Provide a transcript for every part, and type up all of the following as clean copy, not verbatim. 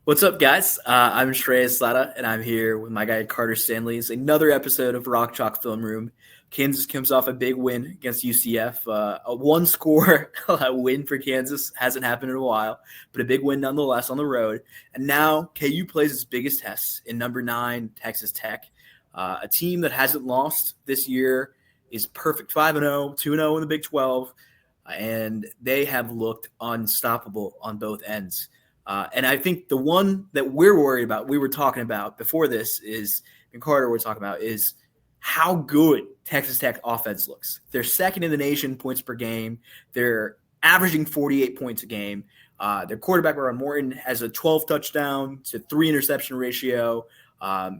What's up, guys? I'm Shreyas Laddha, and I'm here with my guy Carter Stanley. It's another episode of Rock Chalk Film Room. Kansas comes off a big win against UCF. A one-score win for Kansas hasn't happened in a while, but a big win nonetheless on the road. And now KU plays its biggest test in number 9 Texas Tech, a team that hasn't lost this year, is perfect 5-0, 2-0 in the Big 12, and they have looked unstoppable on both ends. And I think the one that we're worried about, we were talking about before this is, and Carter we're talking about, is how good Texas Tech offense looks. They're second in the nation points per game. They're averaging 48 points a game. Their quarterback, Ron Morton, has a 12 touchdown to 3 interception ratio.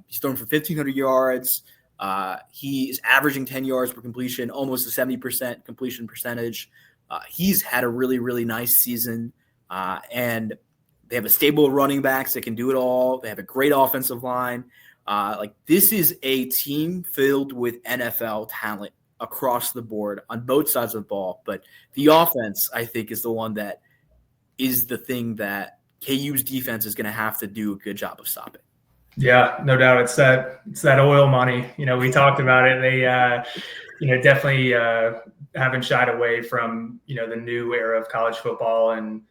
He's thrown for 1,500 yards. He is averaging 10 yards per completion, almost a 70% completion percentage. He's had a really, really nice season. And they have a stable of running backs that can do it all. They have a great offensive line. This is a team filled with NFL talent across the board on both sides of the ball. But the offense, I think, is the one that is the thing that KU's defense is going to have to do a good job of stopping. Yeah, no doubt. It's that oil money. We talked about it. They, definitely haven't shied away from, the new era of college football and,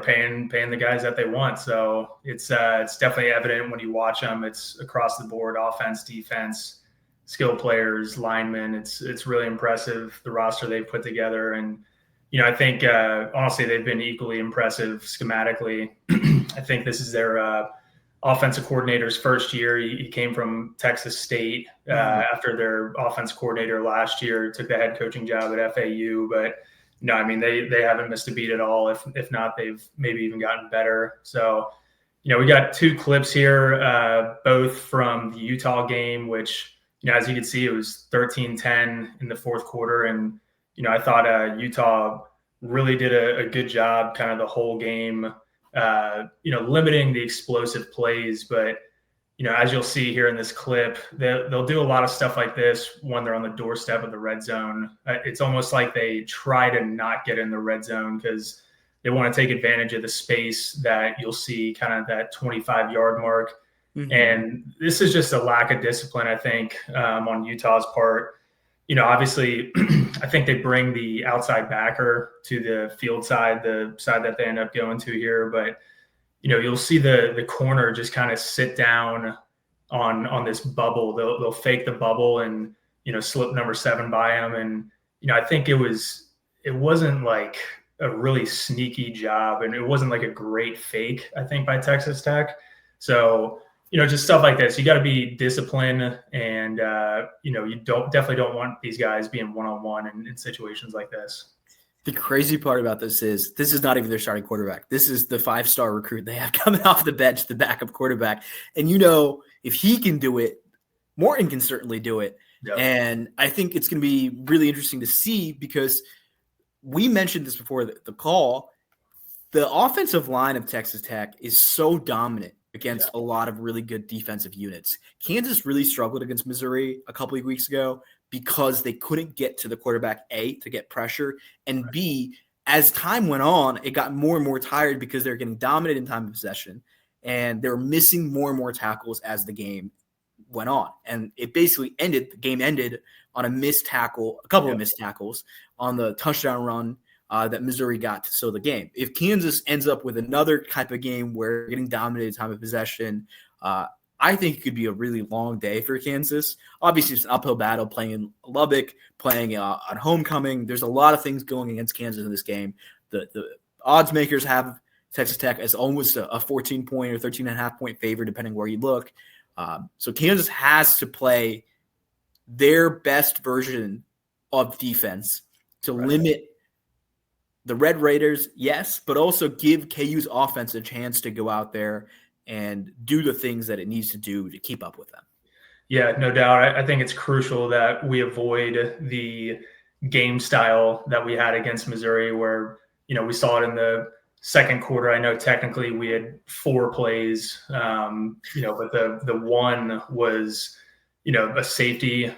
paying the guys that they want. So it's definitely evident when you watch them. It's across the board: offense, defense, skill players, linemen. It's really impressive, the roster they've put together. And I think honestly they've been equally impressive schematically. I think this is their offensive coordinator's first year. He came from Texas State after their offense coordinator last year took the head coaching job at FAU, but. No, I mean, they haven't missed a beat at all. If not, they've maybe even gotten better. So, we got 2 clips here, both from the Utah game, which, as you can see, it was 13-10 in the fourth quarter. And, I thought Utah really did a good job kind of the whole game, limiting the explosive plays. But, as you'll see here in this clip, they'll do a lot of stuff like this when they're on the doorstep of the red zone. It's almost like they try to not get in the red zone because they want to take advantage of the space that you'll see kind of that 25-yard mark. Mm-hmm. And this is just a lack of discipline, I think, on Utah's part. Obviously, I think they bring the outside backer to the field side, the side that they end up going to here, but you'll see the corner just kind of sit down on this bubble. They'll fake the bubble and, slip number 7 by him. And, I think it wasn't like a really sneaky job, and it wasn't like a great fake, I think, by Texas Tech. So, just stuff like this. You got to be disciplined, and, you definitely don't want these guys being one-on-one in situations like this. The crazy part about this is not even their starting quarterback. This is the 5-star recruit they have coming off the bench, the backup quarterback. And if he can do it, Morton can certainly do it. Yep. And I think it's going to be really interesting to see because we mentioned this before the call. The offensive line of Texas Tech is so dominant against a lot of really good defensive units. Kansas really struggled against Missouri a couple of weeks ago because they couldn't get to the quarterback, A, to get pressure, and B, as time went on, it got more and more tired because they're getting dominated in time of possession, and they were missing more and more tackles as the game went on. And it basically the game ended on a missed tackle, a couple of missed tackles on the touchdown run that Missouri got to seal the game. If Kansas ends up with another type of game where they're getting dominated time of possession, I think it could be a really long day for Kansas. Obviously, it's an uphill battle playing in Lubbock, playing on homecoming. There's a lot of things going against Kansas in this game. The odds makers have Texas Tech as almost a 14-point or 13.5-point favorite, depending where you look. So Kansas has to play their best version of defense to limit the Red Raiders, yes, but also give KU's offense a chance to go out there and do the things that it needs to do to keep up with them. Yeah, no doubt. I think it's crucial that we avoid the game style that we had against Missouri where, we saw it in the second quarter. I know technically we had 4 plays, but the one was, a safety,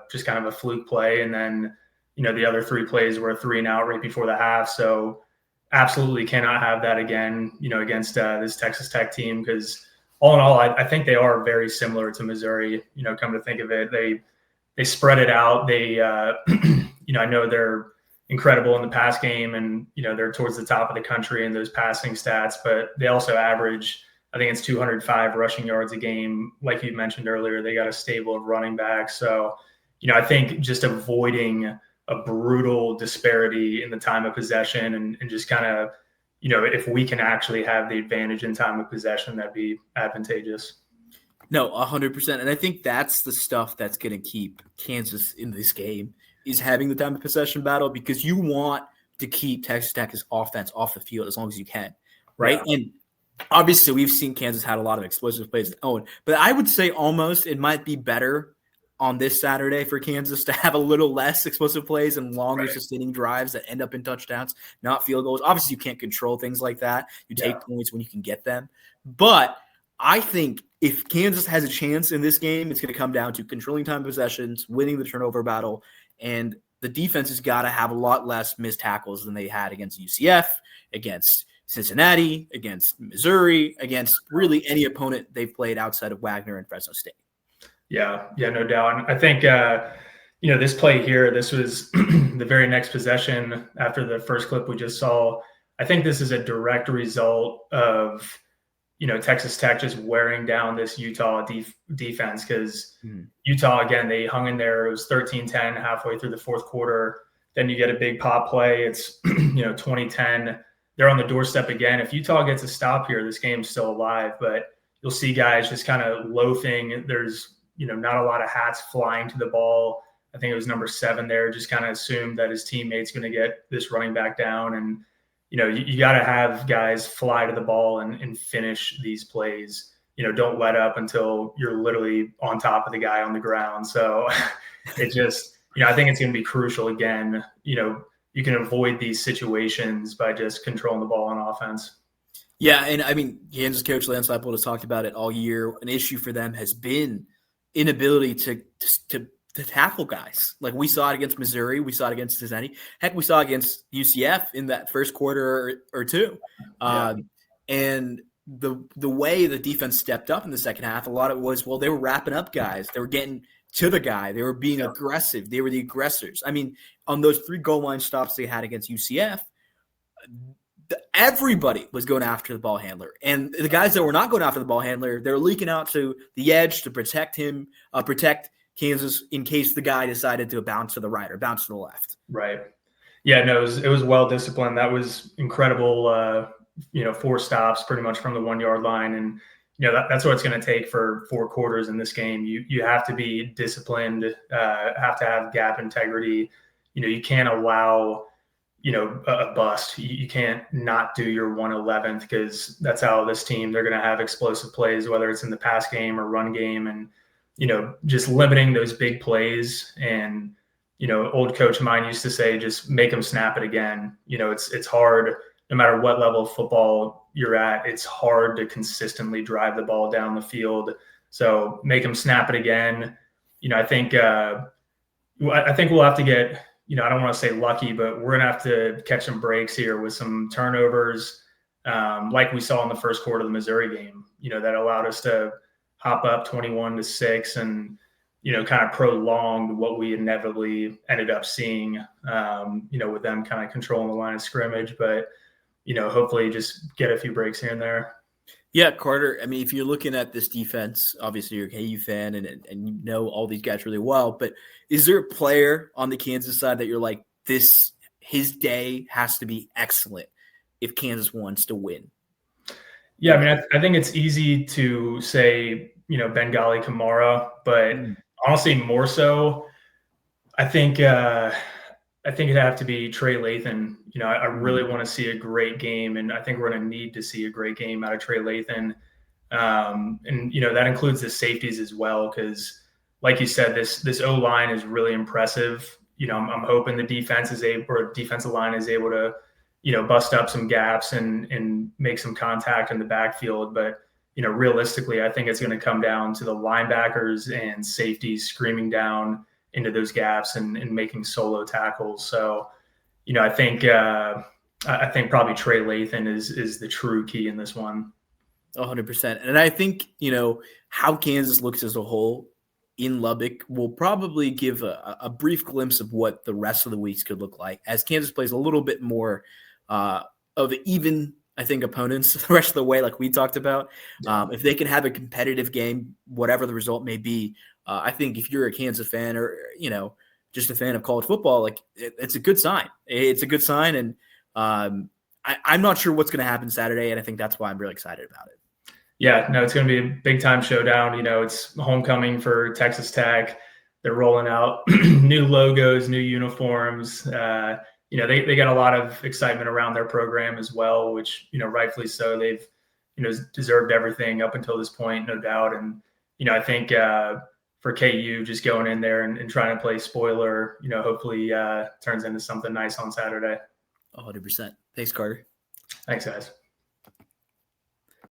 just kind of a fluke play. And then, the other 3 plays were a 3 and out right before the half. So absolutely cannot have that again, against this Texas Tech team, because all in all, I think they are very similar to Missouri. Come to think of it, they spread it out. They, I know they're incredible in the pass game, and they're towards the top of the country in those passing stats, but they also average, I think it's 205 rushing yards a game. Like you mentioned earlier, they got a stable of running backs. So, I think just avoiding a brutal disparity in the time of possession and just kind of, if we can actually have the advantage in time of possession, that'd be advantageous. No, 100%. And I think that's the stuff that's going to keep Kansas in this game, is having the time of possession battle, because you want to keep Texas Tech's offense off the field as long as you can, right? Yeah. And obviously we've seen Kansas had a lot of explosive plays to own, but I would say almost it might be better on this Saturday for Kansas to have a little less explosive plays and longer sustaining drives that end up in touchdowns, not field goals. Obviously you can't control things like that. You take points when you can get them. But I think if Kansas has a chance in this game, it's going to come down to controlling time possessions, winning the turnover battle, and the defense has got to have a lot less missed tackles than they had against UCF, against Cincinnati, against Missouri, against really any opponent they've played outside of Wagner and Fresno State. Yeah, no doubt. And I think, this play here, this was the very next possession after the first clip we just saw. I think this is a direct result of, Texas Tech just wearing down this Utah defense, because Utah, again, they hung in there. It was 13-10 halfway through the fourth quarter. Then you get a big pop play. It's, 20-10. They're on the doorstep again. If Utah gets a stop here, this game's still alive, but you'll see guys just kind of loafing. There's, not a lot of hats flying to the ball. I think it was number 7 there, just kind of assumed that his teammate's going to get this running back down. And, you got to have guys fly to the ball and finish these plays. Don't let up until you're literally on top of the guy on the ground. So it just, I think it's going to be crucial again. You can avoid these situations by just controlling the ball on offense. Yeah, and I mean, Kansas coach Lance Leipold has talked about it all year. An issue for them has been inability to tackle guys. Like we saw it against Missouri, we saw it against Cincinnati. Heck, we saw it against UCF in that first quarter or two. And the way the defense stepped up in the second half, a lot of it was, they were wrapping up guys. They were getting to the guy. They were being aggressive. They were the aggressors. I mean, on those 3 goal line stops they had against UCF, everybody was going after the ball handler. And the guys that were not going after the ball handler, they're leaking out to the edge to protect him, protect Kansas in case the guy decided to bounce to the right or bounce to the left. Right. Yeah, no, it was well disciplined. That was incredible. 4 stops pretty much from the 1 yard line. And, that's what it's going to take for 4 quarters in this game. You have to be disciplined, have to have gap integrity. You can't allow, a bust. You can't not do your 111th, because that's how this team, they're going to have explosive plays, whether it's in the pass game or run game. And, just limiting those big plays. And, old coach of mine used to say, just make them snap it again. It's hard, no matter what level of football you're at, it's hard to consistently drive the ball down the field. So make them snap it again. I think we'll have to get, I don't want to say lucky, but we're going to have to catch some breaks here with some turnovers, like we saw in the first quarter of the Missouri game, that allowed us to hop up 21-6 and, kind of prolonged what we inevitably ended up seeing, with them kind of controlling the line of scrimmage. But, hopefully just get a few breaks here and there. Yeah, Carter, I mean, if you're looking at this defense, obviously you're a KU fan and you know all these guys really well, but is there a player on the Kansas side that you're like, his day has to be excellent if Kansas wants to win? Yeah, I mean, I think it's easy to say, Bengali Kamara, but honestly, more so, I think it'd have to be Trey Lathan. I really want to see a great game, and I think we're going to need to see a great game out of Trey Lathan. And that includes the safeties as well, because like you said, this O-line is really impressive. I'm hoping the defensive line is able to, bust up some gaps and make some contact in the backfield. But, realistically, I think it's going to come down to the linebackers and safeties screaming down into those gaps and making solo tackles. So, I think I think probably Trey Lathan is the true key in this one. 100%. And I think, how Kansas looks as a whole in Lubbock will probably give a brief glimpse of what the rest of the weeks could look like as Kansas plays a little bit more of even, I think, opponents the rest of the way, like we talked about. If they can have a competitive game, whatever the result may be, I think if you're a Kansas fan or, just a fan of college football, like it's a good sign. It's a good sign. And I'm not sure what's going to happen Saturday. And I think that's why I'm really excited about it. Yeah, no, it's going to be a big time showdown. It's homecoming for Texas Tech. They're rolling out new logos, new uniforms. They got a lot of excitement around their program as well, which, rightfully so. They've, deserved everything up until this point, no doubt. And, I think for KU, just going in there and trying to play spoiler, hopefully turns into something nice on Saturday. 100%. Thanks, Carter. Thanks, guys.